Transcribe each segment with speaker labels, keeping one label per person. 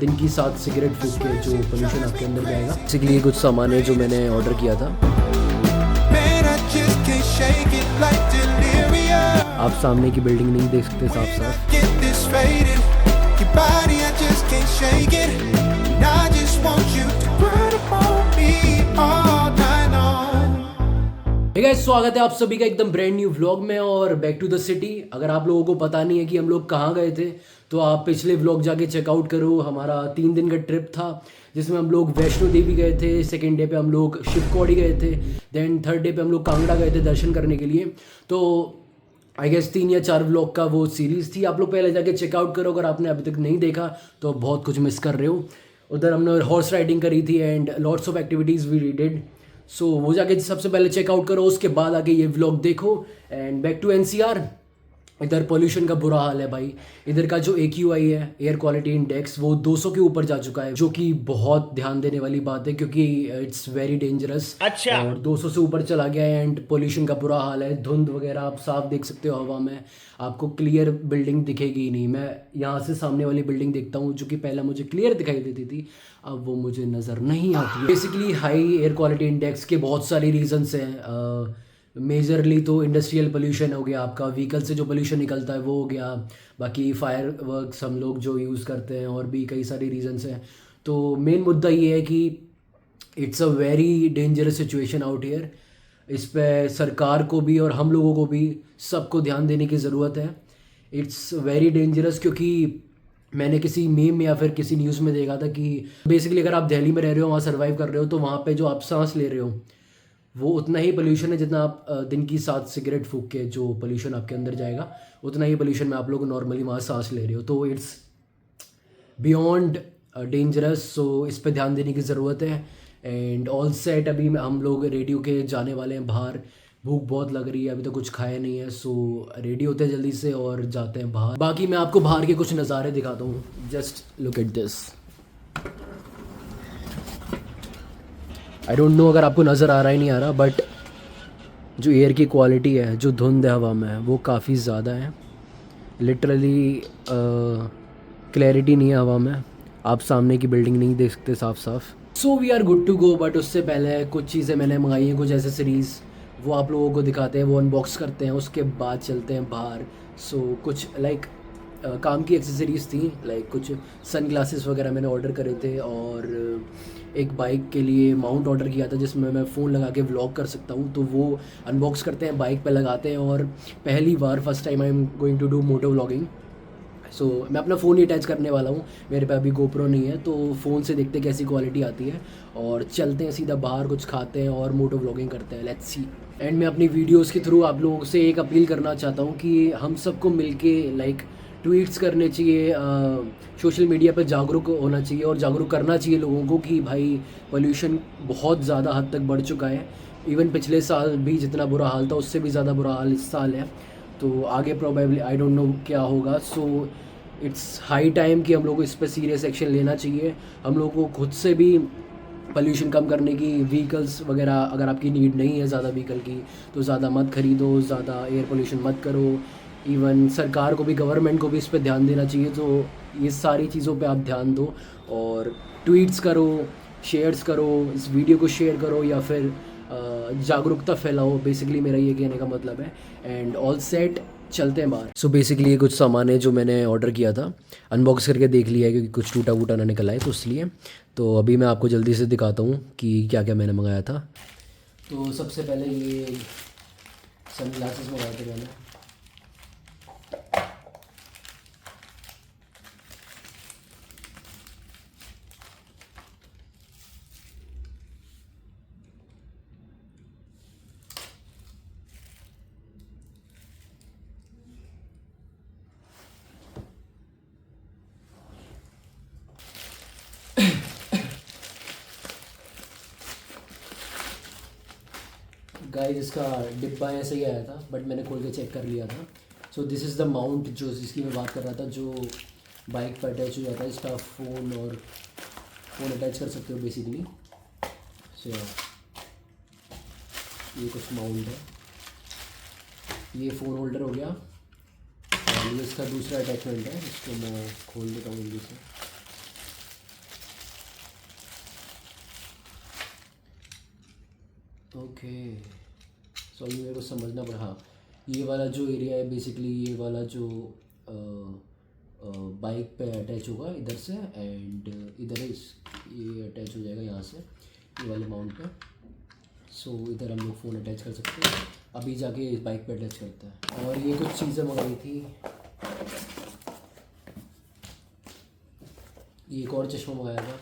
Speaker 1: दिन की 7 सिगरेट फूक के जो पोल्यूशन आपके अंदर जाएगा। बेसिकली ये कुछ सामान है जो मैंने ऑर्डर किया था। आप सामने की बिल्डिंग नहीं देख सकते साफ साफ। गाइस, स्वागत है आप सभी का एकदम ब्रांड न्यू व्लॉग में और बैक टू द सिटी। अगर आप लोगों को पता नहीं है कि हम लोग कहाँ गए थे तो आप पिछले व्लॉग जाके चेकआउट करो। हमारा 3 दिन का ट्रिप था जिसमें हम लोग वैष्णो देवी गए थे, सेकेंड डे पे हम लोग शिवकोड़ी गए थे, देन थर्ड डे पे हम लोग कांगड़ा गए थे दर्शन करने के लिए। तो आई गेस 3 या 4 व्लॉग का वो सीरीज़ थी। आप लोग पहले जाके चेकआउट करो अगर आपने अभी तक नहीं देखा तो बहुत कुछ मिस कर रहे हो। उधर हमने हॉर्स राइडिंग करी थी and lots of activities we did. So वो जाके सबसे पहले चेकआउट करो, उसके बाद आके ये व्लॉग देखो। And back to NCR. इधर पोल्यूशन का बुरा हाल है भाई। इधर का जो AQI है, एयर क्वालिटी इंडेक्स, वो 200 के ऊपर जा चुका है, जो कि बहुत ध्यान देने वाली बात है क्योंकि इट्स वेरी डेंजरस। अच्छा। और 200 से ऊपर चला गया है एंड पोल्यूशन का बुरा हाल है। धुंध वगैरह आप साफ देख सकते हो हवा में, आपको क्लियर बिल्डिंग दिखेगी ही नहीं। मैं यहाँ से सामने वाली बिल्डिंग देखता हूँ जो कि पहले मुझे क्लियर दिखाई देती थी, अब वो मुझे नज़र नहीं आती है। Basically high air quality index के बहुत सारे रीजंस हैं। मेजरली तो इंडस्ट्रियल पोल्यूशन हो गया, आपका व्हीकल से जो पोल्यूशन निकलता है वो हो गया, बाकी फायर वर्क्स हम लोग जो यूज़ करते हैं, और भी कई सारे रीजंस हैं। तो मेन मुद्दा ये है कि it's a very dangerous situation out here. इस पे सरकार को भी और हम लोगों को भी सबको ध्यान देने की ज़रूरत है। इट्स वेरी डेंजरस क्योंकि मैंने किसी मीम या फिर किसी न्यूज़ में देखा था कि बेसिकली अगर आप दिल्ली में रह रहे हो, वहाँ सर्वाइव कर रहे हो, तो वहाँ पे जो आप सांस ले रहे हो वो उतना ही पोल्यूशन है जितना आप दिन की 7 सिगरेट फूक के जो पोल्यूशन आपके अंदर जाएगा, उतना ही पोल्यूशन में आप लोग नॉर्मली वहाँ सांस ले रहे हो। तो इट्स बियॉन्ड डेंजरस। सो इस पे ध्यान देने की ज़रूरत है। एंड ऑल सेट, अभी हम लोग रेडियो के जाने वाले हैं बाहर। भूख बहुत लग रही है, अभी तो कुछ खाया नहीं है, सो रेडी होते हैं जल्दी से और जाते हैं बाहर। बाकी मैं आपको बाहर के कुछ नज़ारे दिखाता हूँ। Just look at this. I don't know अगर आपको नज़र आ रहा है नहीं आ रहा, बट जो एयर की क्वालिटी है, जो धुंध है हवा में, वो काफ़ी ज़्यादा है। लिटरली क्लैरिटी नहीं है हवा में, आप सामने की बिल्डिंग नहीं देख सकते साफ साफ। So we are good to go, but उससे पहले कुछ चीज़ें मैंने मंगाई हैं, कुछ एसेसरीज़, वो आप लोगों को दिखाते हैं, वो अनबॉक्स करते हैं, उसके बाद चलते हैं बाहर। सो कुछ लाइक काम की एक्सेसरीज़ थी, लाइक कुछ सन ग्लासेस वगैरह मैंने ऑर्डर करे थे, और एक बाइक के लिए माउंट ऑर्डर किया था जिसमें मैं फ़ोन लगा के व्लॉग कर सकता हूँ। तो वो अनबॉक्स करते हैं, बाइक पे लगाते हैं, और पहली बार first time I am going to do moto vlogging. So मैं अपना फ़ोन ही अटैच करने वाला हूँ, मेरे पे अभी GoPro नहीं है, तो फ़ोन से देखते कैसी क्वालिटी आती है, और चलते हैं सीधा बाहर, कुछ खाते हैं और मोटो व्लॉगिंग करते हैं। Let's see. एंड मैं अपनी वीडियोज़ के थ्रू आप लोगों से एक अपील करना चाहता हूँ कि हम सबको मिलके लाइक ट्वीट्स करने चाहिए, सोशल मीडिया पर जागरूक होना चाहिए और जागरूक करना चाहिए लोगों को कि भाई पोल्यूशन बहुत ज़्यादा हद तक बढ़ चुका है। इवन पिछले साल भी जितना बुरा हाल था उससे भी ज़्यादा बुरा हाल इस साल है, तो आगे प्रोबेबली आई डोंट नो क्या होगा। सो इट्स हाई टाइम कि हम लोग को इस पर सीरियस एक्शन लेना चाहिए। हम लोग को खुद से भी पोल्यूशन कम करने की, व्हीकल्स वगैरह अगर आपकी नीड नहीं है ज़्यादा व्हीकल की तो ज़्यादा मत खरीदो, ज़्यादा एयर पोल्यूशन मत करो। इवन सरकार को भी, गवर्नमेंट को भी इस पर ध्यान देना चाहिए। तो ये सारी चीज़ों पे आप ध्यान दो और ट्वीट्स करो, शेयर्स करो, इस वीडियो को शेयर करो या फिर जागरूकता फैलाओ। बेसिकली मेरा ये कहने का मतलब है। एंड ऑल सेट, चलते हैं बाहर। सो बेसिकली ये कुछ सामान है जो मैंने ऑर्डर किया था, अनबॉक्स करके देख लिया है क्योंकि कुछ टूटा वूटा ना निकला है, तो इसलिए। तो अभी मैं आपको जल्दी से दिखाता हूँ कि क्या क्या मैंने मंगाया था। तो सबसे पहले ये सन ग्लासेस मंगाए थे मैंने। गाइस, इसका डिब्बा ऐसे ही आया था बट मैंने खोल के चेक कर लिया था। So this is the mount जो जिसकी मैं बात कर रहा था, जो बाइक पर अटैच हो जाता है। इसका फ़ोन और फ़ोन अटैच कर सकते हो बेसिकली। सो ये कुछ माउंट है, ये फ़ोन होल्डर हो गया, और ये इसका दूसरा अटैचमेंट है, इसको मैं खोल देता हूँ जल्दी से। ओके, सो अभी मेरे को समझना पड़ा। हाँ, ये वाला जो एरिया है बेसिकली, ये वाला जो बाइक पे अटैच होगा इधर से, एंड इधर ये अटैच हो जाएगा यहाँ से ये वाले माउंट पे। सो इधर हम लोग फ़ोन अटैच कर सकते हैं। अभी जाके इस बाइक पे अटैच करते हैं। और ये कुछ चीज़ें मंगाई थी, ये एक और चश्मा मंगाया था।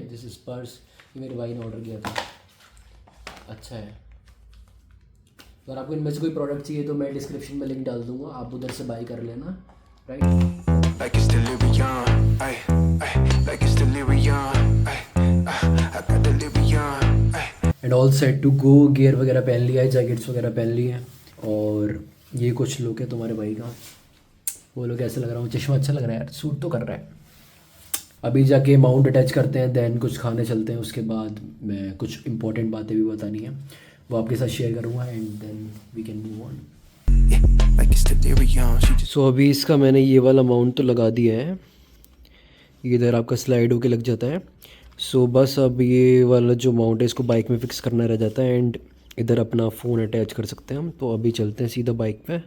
Speaker 1: दिस इज़ पर्स, ये मेरे भाई ने ऑर्डर किया था, अच्छा है। अगर आपको इनमें से कोई प्रोडक्ट चाहिए तो मैं डिस्क्रिप्शन में लिंक डाल दूंगा, आप उधर से बाई कर लेना, right. And all set to go, gear वगैरह पहन लिया है, जैकेट्स वगैरह पहन ली है। और ये कुछ लुक है तुम्हारे भाई का, वो लोग कैसे लग रहा हूँ, चश्मा अच्छा लग रहा है यार, सूट तो कर रहा है। अभी जाके माउंट अटैच करते हैं, देन कुछ खाने चलते हैं, उसके बाद मैं कुछ इंपॉर्टेंट बातें भी बतानी है, वो आपके साथ शेयर करूँगा, and then we can move on. So अभी इसका मैंने ये वाला माउंट तो लगा दिया है, इधर आपका स्लाइड होके लग जाता है। सो बस अब ये वाला जो माउंट है इसको बाइक में फिक्स करना रह जाता है, एंड इधर अपना फ़ोन अटैच कर सकते हैं हम। तो अभी चलते हैं सीधा बाइक पे।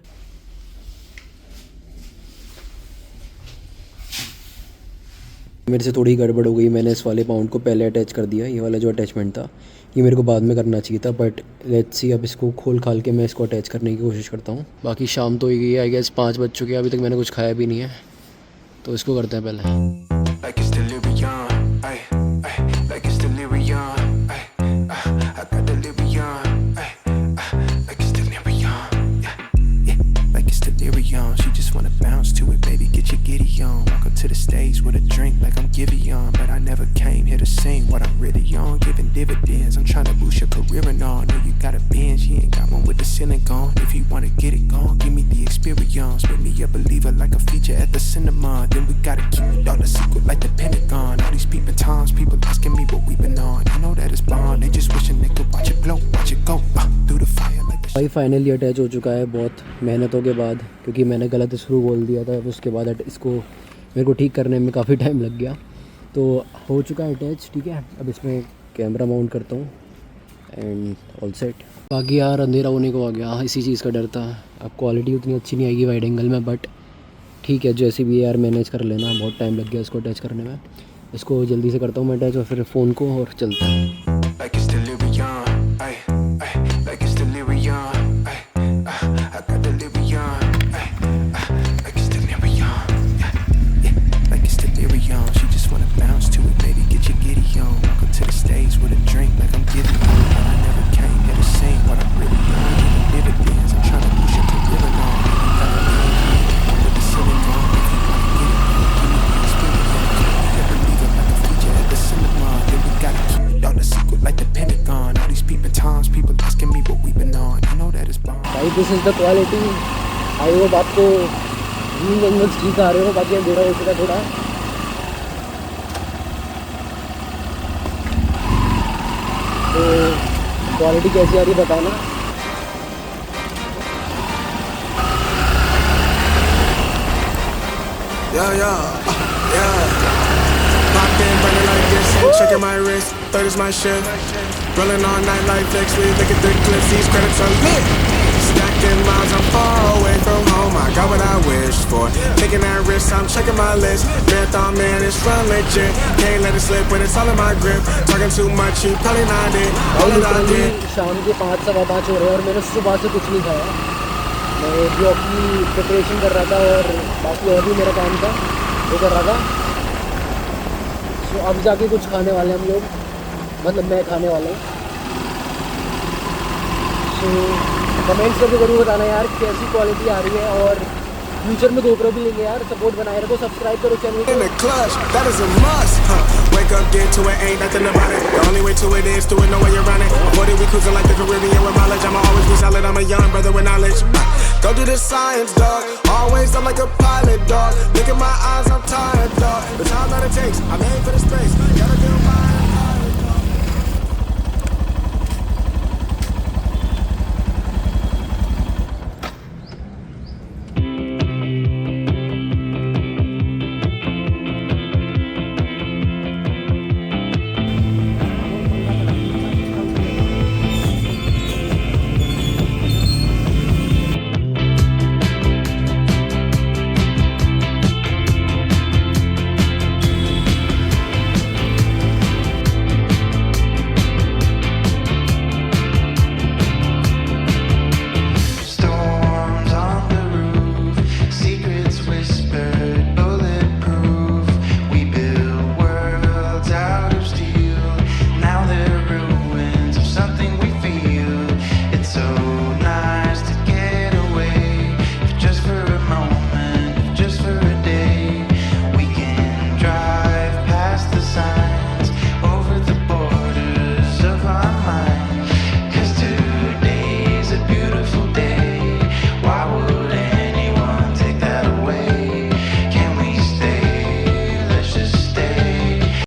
Speaker 1: मेरे से थोड़ी गड़बड़ हो गई, मैंने इस वाले माउंट को पहले अटैच कर दिया, ये वाला जो अटैचमेंट था ये मेरे को बाद में करना चाहिए था, बट लेट्स सी, अब इसको खोल खाल के मैं इसको अटैच करने की कोशिश करता हूँ। बाकी शाम तो हो गई है, आई गेस 5 बज चुके हैं, अभी तक मैंने कुछ खाया भी नहीं है, तो इसको करते हैं पहले।
Speaker 2: She just wanna bounce to it, baby, get your giddy on. Walk up to the stage with a drink like I'm Giveon, but I never came here to sing what I'm really on. Giving dividends, I'm trying to boost your career and all. Know you got a binge, you ain't got one with the ceiling gone. If you wanna get it gone, give me the experience. Make me a believer like a feature at the cinema. Then we gotta keep it all a secret like the Pentagon. All these peeping times, people asking me what we been on. I know that it's bond, they just wishing they could watch it glow, watch it go through the fire like
Speaker 1: भाई finally attach हो चुका है, बहुत मेहनतों के बाद, क्योंकि मैंने गलत स्क्रू बोल दिया था, उसके बाद इसको मेरे को ठीक करने में काफ़ी टाइम लग गया। तो हो चुका है अटैच, ठीक है। अब इसमें कैमरा माउंट करता हूँ, एंड ऑल सेट। बाकी यार अंधेरा होने को आ गया, इसी चीज़ का डर था। अब क्वालिटी उतनी अच्छी नहीं आएगी वाइड एंगल में, बट ठीक है, जैसे भी यार मैनेज कर लेना। बहुत टाइम लग गया इसको अटैच करने में, इसको जल्दी से करता हूँ मैं अटैच, और फिर फ़ोन को, और चलता है।
Speaker 2: She just wanna bounce to it, baby, get your giddy on. Walk up to the stage with a drink like I'm Giveon, but I never came here to sing what I'm really on. Giving dividends, I'm trying to push your career along. With the ceiling on, if you wanna get it on, give me the experience. Never leave it like a feature at the cinema. Then we gotta keep it all a secret like the Pentagon. All these peeping times, people asking me what we been on. I know that it's bomb.
Speaker 1: भाई this is the quality. I hope आपको viewing angles ठीक आ रहे हो। बाकी अंधेरा हो चुका थोड़ा, तो क्वालिटी कैसी आ रही है बताना।
Speaker 2: Popped in, burning like this, checking my wrist, third is my shit. Rolling all night like flex, we look at the clips, these credits are lit. Stacking miles, I'm far away from home, I got what I wished for. Taking that risk, I'm checking my list. Marathon man, it's run legit. Can't let it slip when it's all in my grip. Talking too much, you probably not it. All that I did.
Speaker 1: शाम के 5 सवा 5 हो रहे हैं, और मैंने सुबह से कुछ नहीं खाया। मैं जॉब की प्रिपरेशन कर रहा था, और बाकी और भी मेरा काम था वो कर रहा था। तो अब जाके कुछ खाने वाले हम लोग, मतलब मैं खाने वाला हूँ। तो कमेंट्स करके ज़रूर बताना यार कैसी क्वालिटी आ रही है, और फ्यूचर में GoPro भी लेंगे यार। सपोर्ट बनाए रखो, सब्सक्राइब करो चैनल को।
Speaker 2: In the clutch, that is a must. Wake up, get to it, ain't nothing about it. The only way to it is to it, know where you're running. Avoid it, we cruising like the Caribbean with mileage. I'ma always be solid, I'm a young brother with knowledge. Go do the science, dog. Always up like a pilot, dog. Look at my eyes, I'm tired, dog. The time that it takes, I made for the space. Gotta do my